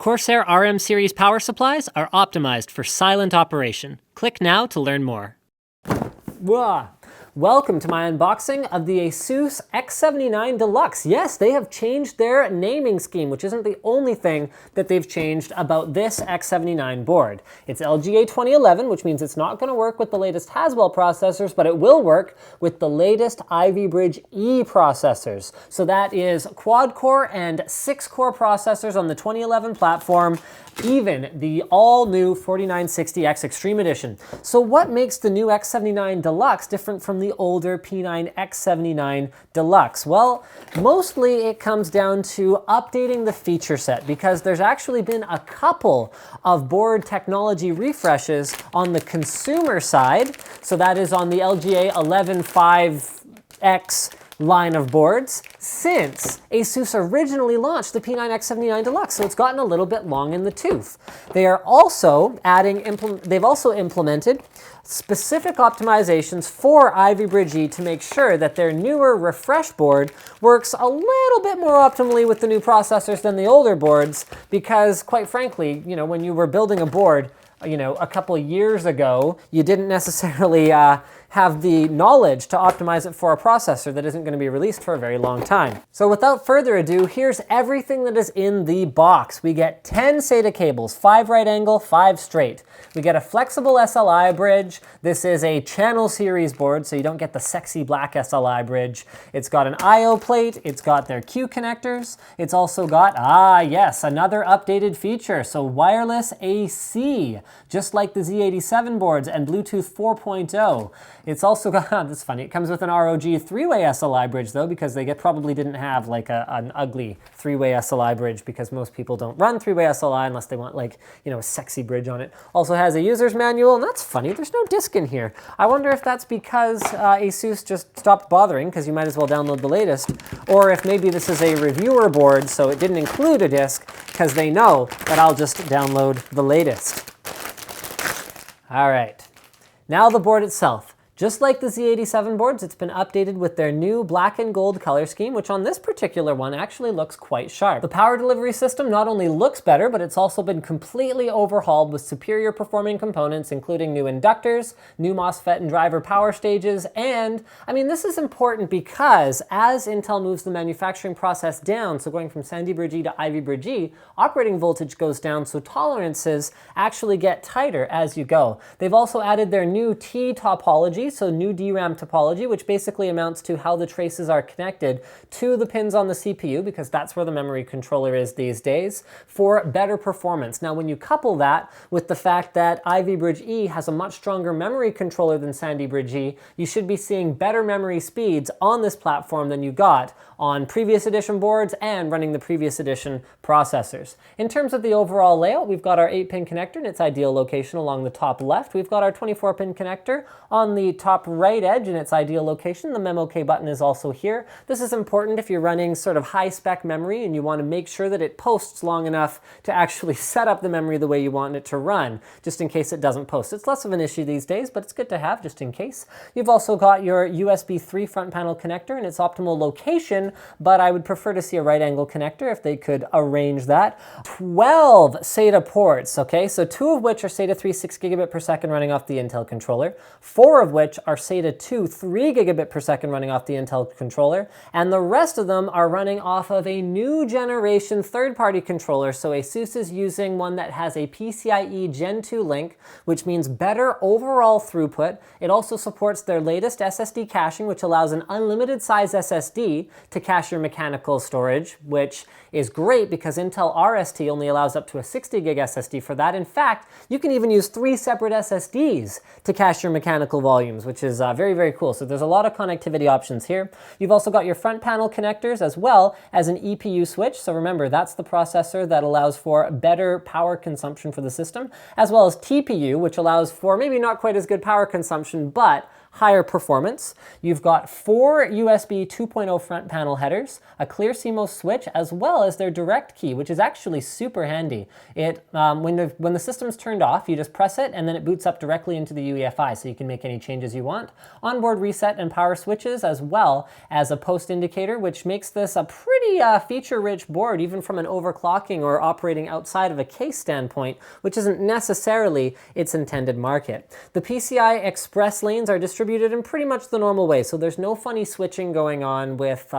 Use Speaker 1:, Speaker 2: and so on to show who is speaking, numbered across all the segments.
Speaker 1: Corsair RM series power supplies are optimized for silent operation. Click now to learn more. Whoa. Welcome to my unboxing of the Asus X79 Deluxe. Yes, they have changed their naming scheme, which isn't the only thing that they've changed about this X79 board. It's LGA 2011, which means it's not going to work with the latest Haswell processors, but it will work with the latest Ivy Bridge E processors. So that is quad-core and 6-core processors on the 2011 platform, even the all-new 4960X Extreme Edition. So what makes the new X79 Deluxe different from the older P9 X79 Deluxe? Well, mostly it comes down to updating the feature set, because there's actually been a couple of board technology refreshes on the consumer side. So that is on the LGA 11.5X line of boards since Asus originally launched the P9 X79 Deluxe, so it's gotten a little bit long in the tooth. They are also they've also implemented specific optimizations for Ivy Bridge E to make sure that their newer refresh board works a little bit more optimally with the new processors than the older boards, because quite frankly, when you were building a board, a couple of years ago, you didn't necessarily have the knowledge to optimize it for a processor that isn't going to be released for a very long time. So without further ado, here's everything that is in the box. We get 10 SATA cables, 5 right angle, 5 straight. We get a flexible SLI bridge. This is a channel series board, so you don't get the sexy black SLI bridge. It's got an IO plate. It's got their Q connectors. It's also got, yes, another updated feature. So wireless AC, just like the Z87 boards, and Bluetooth 4.0. It's also got, that's funny, it comes with an ROG 3-way SLI bridge though, because they probably didn't have like an ugly 3-way SLI bridge, because most people don't run 3-way SLI unless they want a sexy bridge on it. Also has a user's manual, and that's funny, there's no disc in here. I wonder if that's because Asus just stopped bothering, because you might as well download the latest, or if maybe this is a reviewer board, so it didn't include a disc, because they know that I'll just download the latest. All right, now the board itself. Just like the Z87 boards, it's been updated with their new black and gold color scheme, which on this particular one actually looks quite sharp. The power delivery system not only looks better, but it's also been completely overhauled with superior performing components, including new inductors, new MOSFET and driver power stages, and, this is important because as Intel moves the manufacturing process down, so going from Sandy Bridge E to Ivy Bridge E, operating voltage goes down, so tolerances actually get tighter as you go. They've also added their new T topology, so new DRAM topology, which basically amounts to how the traces are connected to the pins on the CPU, because that's where the memory controller is these days, for better performance. Now, when you couple that with the fact that Ivy Bridge E has a much stronger memory controller than Sandy Bridge E, you should be seeing better memory speeds on this platform than you got on previous edition boards and running the previous edition processors. In terms of the overall layout, we've got our 8-pin connector in its ideal location along the top left. We've got our 24-pin connector on the top right edge in its ideal location. The MemOK button is also here. This is important if you're running sort of high-spec memory and you want to make sure that it posts long enough to actually set up the memory the way you want it to run, just in case it doesn't post. It's less of an issue these days, but it's good to have just in case. You've also got your USB 3 front panel connector in its optimal location, but I would prefer to see a right angle connector if they could arrange that. 12 SATA ports, okay? So 2 of which are SATA 3 6 gigabit per second running off the Intel controller, 4 of which are SATA 2 3 gigabit per second running off the Intel controller, and the rest of them are running off of a new generation third-party controller. So Asus is using one that has a PCIe Gen 2 link, which means better overall throughput. It also supports their latest SSD caching, which allows an unlimited size SSD to cache your mechanical storage, which is great because Intel RST only allows up to a 60 gig SSD for that. In fact, you can even use 3 separate SSDs to cache your mechanical volumes, which is very, very cool. So there's a lot of connectivity options here. You've also got your front panel connectors as well as an EPU switch. So remember, that's the processor that allows for better power consumption for the system, as well as TPU, which allows for maybe not quite as good power consumption, but higher performance. You've got 4 USB 2.0 front panel headers, a clear CMOS switch, as well as their direct key, which is actually super handy. When the system's turned off, you just press it and then it boots up directly into the UEFI, so you can make any changes you want. Onboard reset and power switches, as well as a post indicator, which makes this a pretty feature-rich board, even from an overclocking or operating outside of a case standpoint, which isn't necessarily its intended market. The PCI Express lanes are distributed in pretty much the normal way, so there's no funny switching going on with,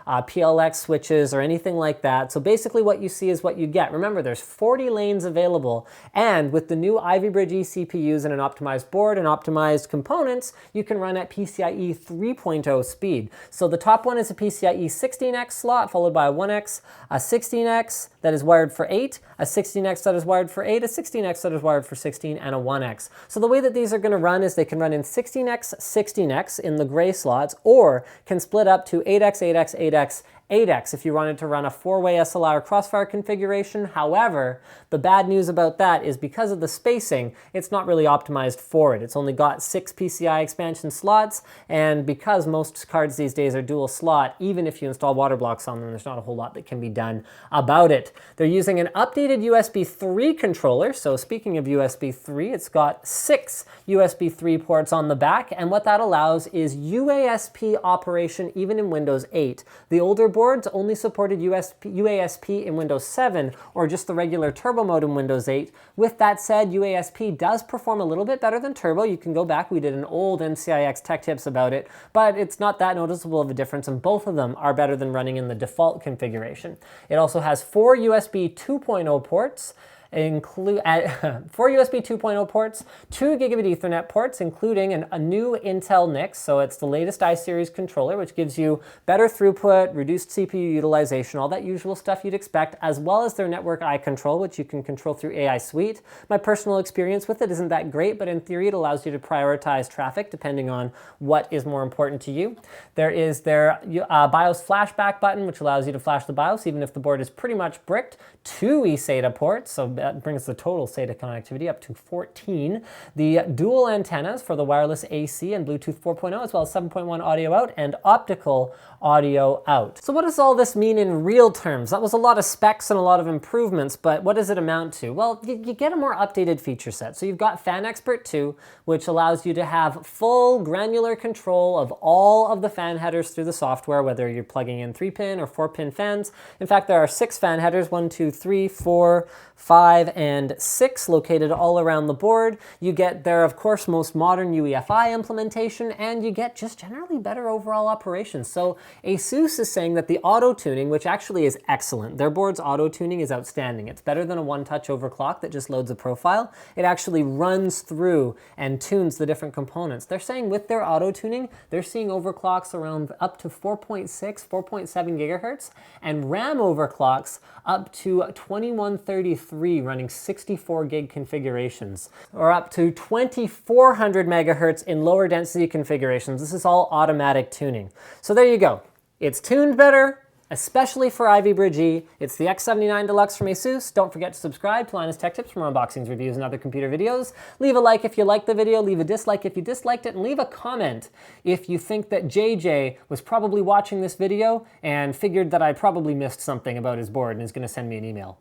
Speaker 1: PLX switches or anything like that. So basically what you see is what you get. Remember, there's 40 lanes available, and with the new Ivy Bridge eCPUs and an optimized board and optimized components, you can run at PCIe 3.0 speed. So the top one is a PCIe 16X slot, followed by a 1X, a 16X that is wired for 8, a 16X that is wired for 8, a 16X that is wired for 16, and a 1X. So the way that these are going to run is they can run in 16X, 16X in the gray slots, or can split up to 8X, 8X, 8X, 8X if you wanted to run a 4-way SLI or crossfire configuration. However, the bad news about that is because of the spacing, it's not really optimized for it. It's only got 6 PCI expansion slots, and because most cards these days are dual slot, even if you install water blocks on them, there's not a whole lot that can be done about it. They're using an updated USB 3 controller, so speaking of USB 3, it's got 6 USB 3 ports on the back, and what that allows is UASP operation even in Windows 8. The older boards only supported UASP in Windows 7 or just the regular turbo mode in Windows 8. With that said, UASP does perform a little bit better than turbo. You can go back, we did an old NCIX tech tips about it, but it's not that noticeable of a difference, and both of them are better than running in the default configuration. It also has 4 USB 2.0 ports, 4 USB 2.0 ports, 2 gigabit Ethernet ports, including a new Intel NIC, so it's the latest iSeries controller, which gives you better throughput, reduced CPU utilization, all that usual stuff you'd expect, as well as their network eye control, which you can control through AI Suite. My personal experience with it isn't that great, but in theory it allows you to prioritize traffic depending on what is more important to you. There is their BIOS flashback button, which allows you to flash the BIOS even if the board is pretty much bricked. 2 eSATA ports, so that brings the total SATA connectivity up to 14. The dual antennas for the wireless AC and Bluetooth 4.0, as well as 7.1 audio out and optical audio out. So what does all this mean in real terms? That was a lot of specs and a lot of improvements, but what does it amount to? Well, you get a more updated feature set. So you've got Fan Expert 2, which allows you to have full granular control of all of the fan headers through the software, whether you're plugging in 3-pin or 4-pin fans. In fact, there are 6 fan headers, 1, 2, 3, 4, 5, and 6 located all around the board. You get their, of course, most modern UEFI implementation, and you get just generally better overall operations. So Asus is saying that the auto-tuning, which actually is excellent, their board's auto-tuning is outstanding. It's better than a one-touch overclock that just loads a profile. It actually runs through and tunes the different components. They're saying with their auto-tuning, they're seeing overclocks around up to 4.6, 4.7 gigahertz, and RAM overclocks up to 2133 running 64 gig configurations, or up to 2400 megahertz in lower density configurations. This is all automatic tuning. So there you go. It's tuned better, especially for Ivy Bridge E. It's the X79 Deluxe from Asus. Don't forget to subscribe to Linus Tech Tips for more unboxings, reviews, and other computer videos. Leave a like if you liked the video, leave a dislike if you disliked it, and leave a comment if you think that JJ was probably watching this video and figured that I probably missed something about his board and is going to send me an email.